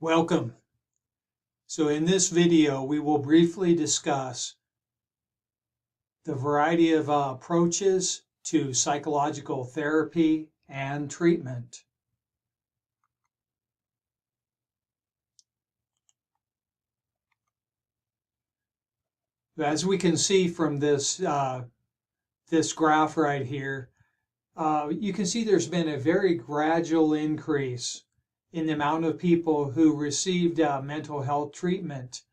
Welcome. So in this video, we will briefly discuss the variety of approaches to psychological therapy and treatment. As we can see from this graph right here, you can see there's been a very gradual increase in the amount of people who received mental health treatment.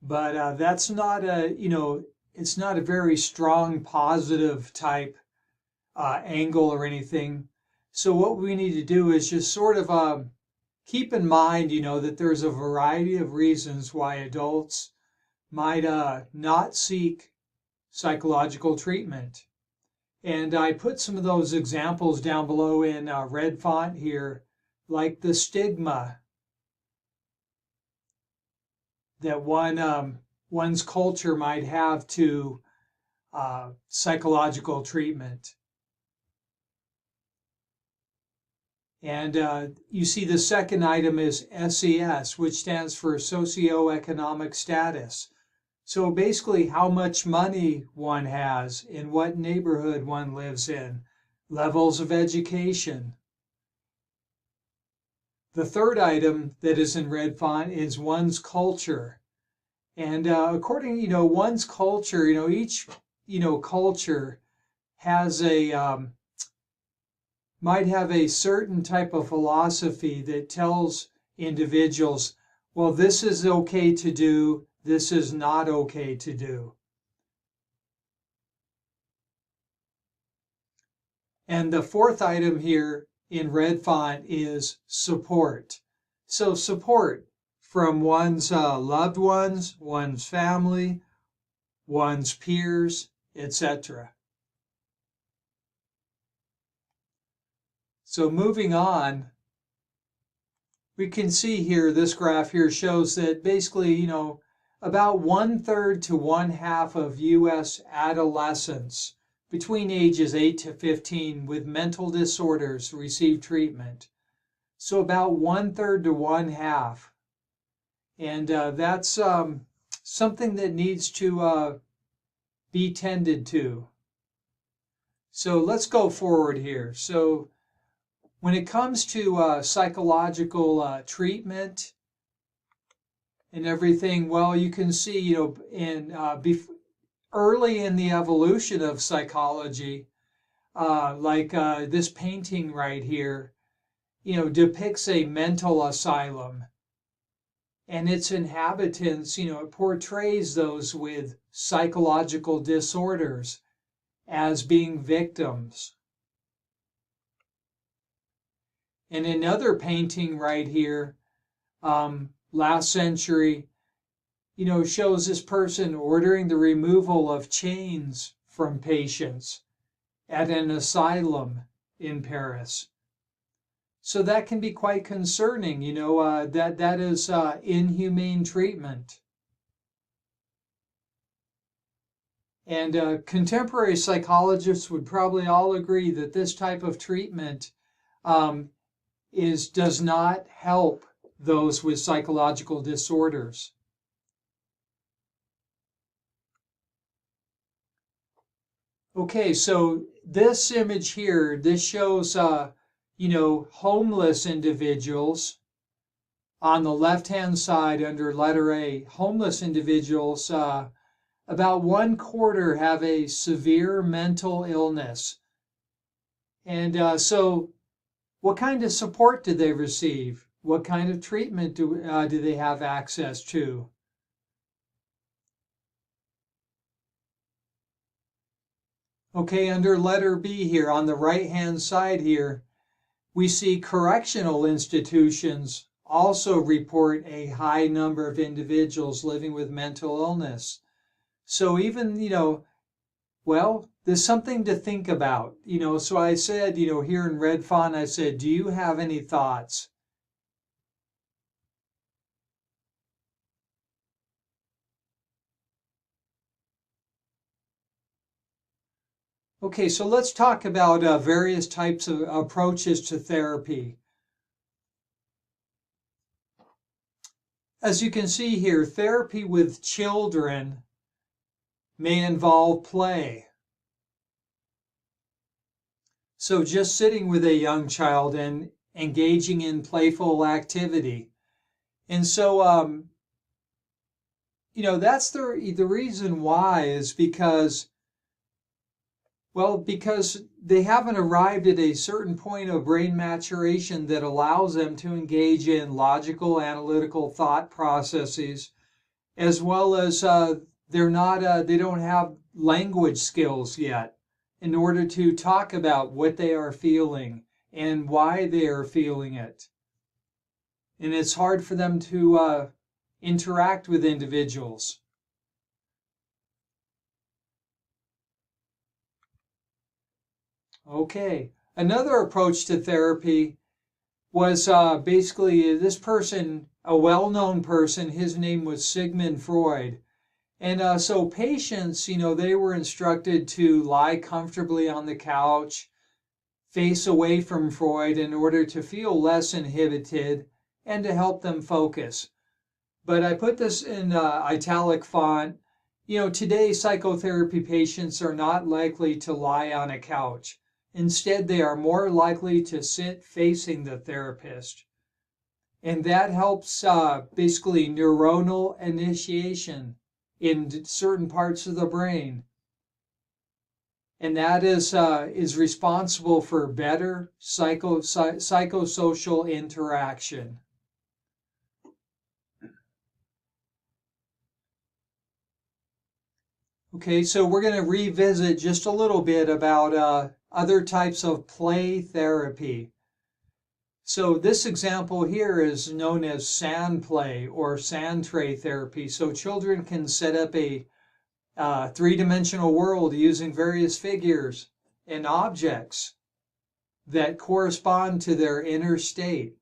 But that's not it's not a very strong positive type angle or anything. So what we need to do is just sort of keep in mind, that there's a variety of reasons why adults might not seek psychological treatment. And I put some of those examples down below in red font here, like the stigma that one's culture might have to psychological treatment. And you see the second item is SES, which stands for socioeconomic status. So basically how much money one has, in what neighborhood one lives in, levels of education. The third item that is in red font is one's culture. And according, one's culture, each, culture has might have a certain type of philosophy that tells individuals, well, this is okay to do, this is not okay to do. And the fourth item here in red font is support. So support from one's loved ones, one's family, one's peers, etc. So moving on, we can see here, this graph here shows that basically, about 1/3 to 1/2 of U.S. adolescents between ages 8 to 15 with mental disorders receive treatment. So about 1/3 to 1/2. And that's something that needs to be tended to. So let's go forward here. So when it comes to psychological treatment and everything, well, you can see, early in the evolution of psychology, like this painting right here, depicts a mental asylum. And its inhabitants, it portrays those with psychological disorders as being victims. And another painting right here, last century, shows this person ordering the removal of chains from patients at an asylum in Paris. So that can be quite concerning, that is inhumane treatment. And contemporary psychologists would probably all agree that this type of treatment does not help those with psychological disorders. Okay, so this image here, this shows homeless individuals. On the left-hand side under letter A, homeless individuals, about 1/4 have a severe mental illness. And so what kind of support do they receive? What kind of treatment do they have access to? Okay, under letter B here, on the right-hand side here, we see correctional institutions also report a high number of individuals living with mental illness. So even, well, there's something to think about. So I said, here in red font, I said, do you have any thoughts? Okay, so let's talk about various types of approaches to therapy. As you can see here, therapy with children may involve play. So just sitting with a young child and engaging in playful activity. And so, that's the reason why is because they haven't arrived at a certain point of brain maturation that allows them to engage in logical, analytical thought processes, as well as they don't have language skills yet in order to talk about what they are feeling and why they are feeling it. And it's hard for them to interact with individuals. Okay, another approach to therapy was basically this person, a well-known person, his name was Sigmund Freud. And so patients, they were instructed to lie comfortably on the couch, face away from Freud in order to feel less inhibited and to help them focus. But I put this in italic font. Today psychotherapy patients are not likely to lie on a couch. Instead, they are more likely to sit facing the therapist. And that helps basically neuronal initiation in certain parts of the brain. And that is responsible for better psychosocial interaction. Okay, so we're going to revisit just a little bit about other types of play therapy. So this example here is known as sand play or sand tray therapy. So children can set up a three-dimensional world using various figures and objects that correspond to their inner state.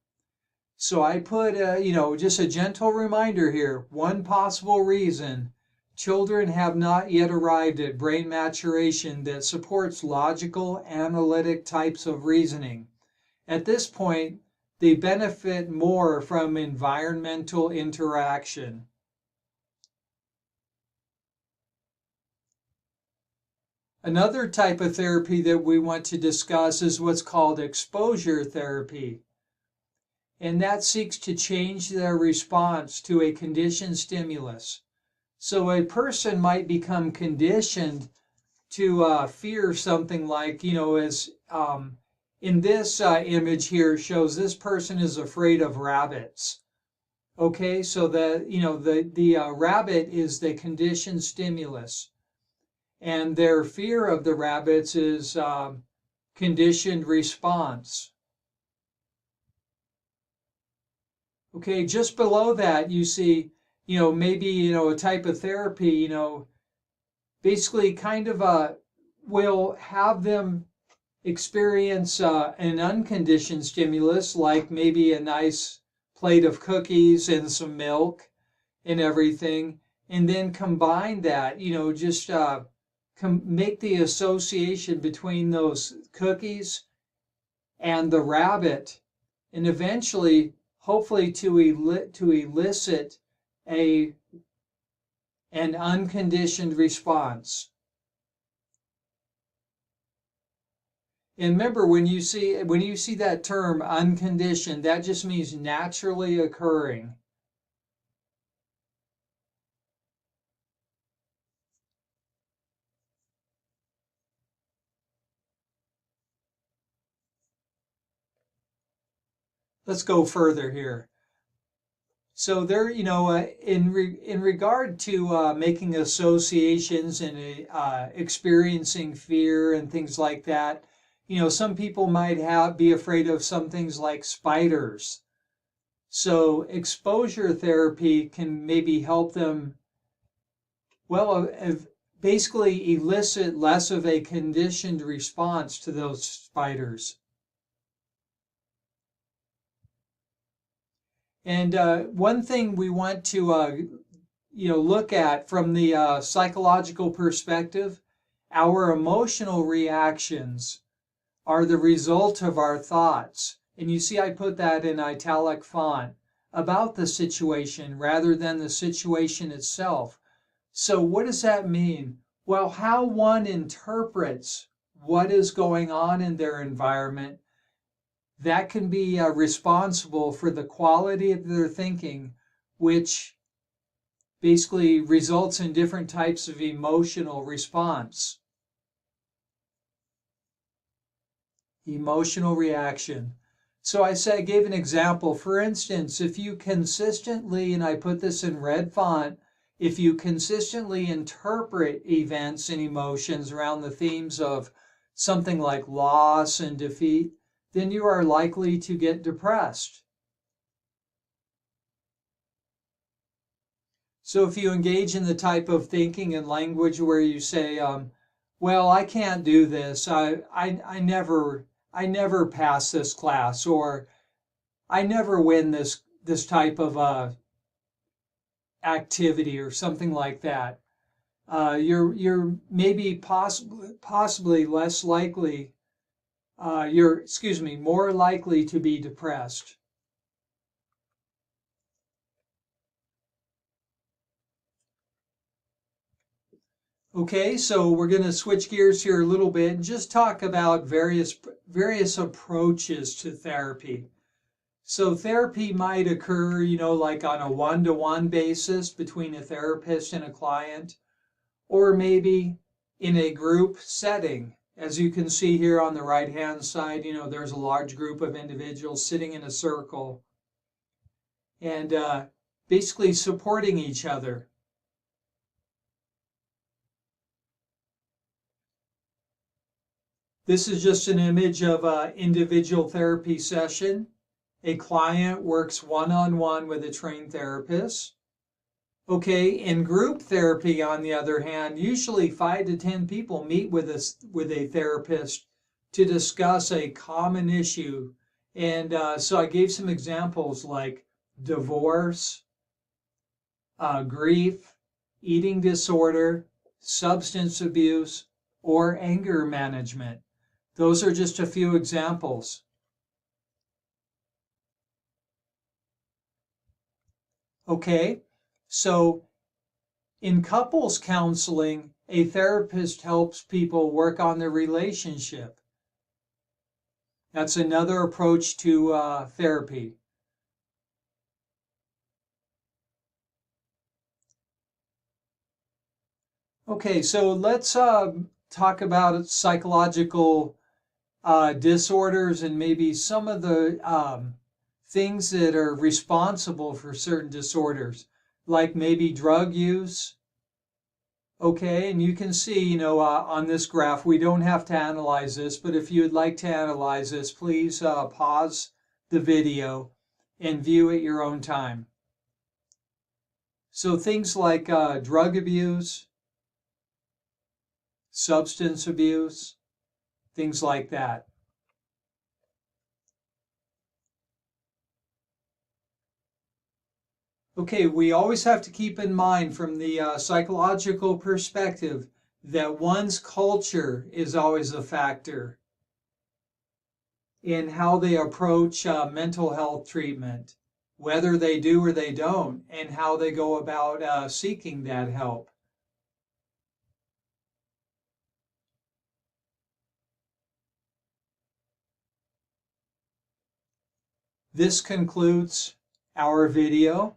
So I put, just a gentle reminder here. One possible reason children have not yet arrived at brain maturation that supports logical, analytic types of reasoning. At this point, they benefit more from environmental interaction. Another type of therapy that we want to discuss is what's called exposure therapy. And that seeks to change their response to a conditioned stimulus. So a person might become conditioned to fear something like, as in this image here shows this person is afraid of rabbits. Okay, so the rabbit is the conditioned stimulus. And their fear of the rabbits is conditioned response. Okay, just below that you see, maybe, a type of therapy, basically kind of will have them experience an unconditioned stimulus, like maybe a nice plate of cookies and some milk and everything, and then combine that, just make the association between those cookies and the rabbit, and eventually, hopefully, to elicit an unconditioned response. And remember, when you see that term unconditioned, that just means naturally occurring. Let's go further here. So there, in regard to making associations and experiencing fear and things like that, some people might be afraid of some things like spiders. So exposure therapy can maybe help them, basically elicit less of a conditioned response to those spiders. And one thing we want to look at from the psychological perspective, our emotional reactions are the result of our thoughts. And you see I put that in italic font. about the situation rather than the situation itself. So what does that mean? Well, how one interprets what is going on in their environment, that can be responsible for the quality of their thinking, which basically results in different types of emotional response. Emotional reaction. So I gave an example. For instance, if you consistently, and I put this in red font, if you consistently interpret events and emotions around the themes of something like loss and defeat, then you are likely to get depressed. So if you engage in the type of thinking and language where you say, well, I can't do this, I never pass this class, or I never win this type of activity, or something like that, you're maybe possibly less likely, more likely to be depressed. Okay, so we're going to switch gears here a little bit and just talk about various approaches to therapy. So therapy might occur, like on a one-to-one basis between a therapist and a client, or maybe in a group setting. As you can see here on the right-hand side, there's a large group of individuals sitting in a circle and basically supporting each other. This is just an image of an individual therapy session. A client works one-on-one with a trained therapist. Okay, in group therapy, on the other hand, usually 5 to 10 people meet with a therapist to discuss a common issue. And so I gave some examples like divorce, grief, eating disorder, substance abuse, or anger management. Those are just a few examples. Okay, so in couples counseling, a therapist helps people work on their relationship. That's another approach to therapy. Okay, so let's talk about psychological disorders and maybe some of the things that are responsible for certain disorders, like maybe drug use. Okay, and you can see, on this graph, we don't have to analyze this, but if you'd like to analyze this, please pause the video and view at your own time. So things like drug abuse, substance abuse, things like that. Okay, we always have to keep in mind from the psychological perspective that one's culture is always a factor in how they approach mental health treatment, whether they do or they don't, and how they go about seeking that help. This concludes our video.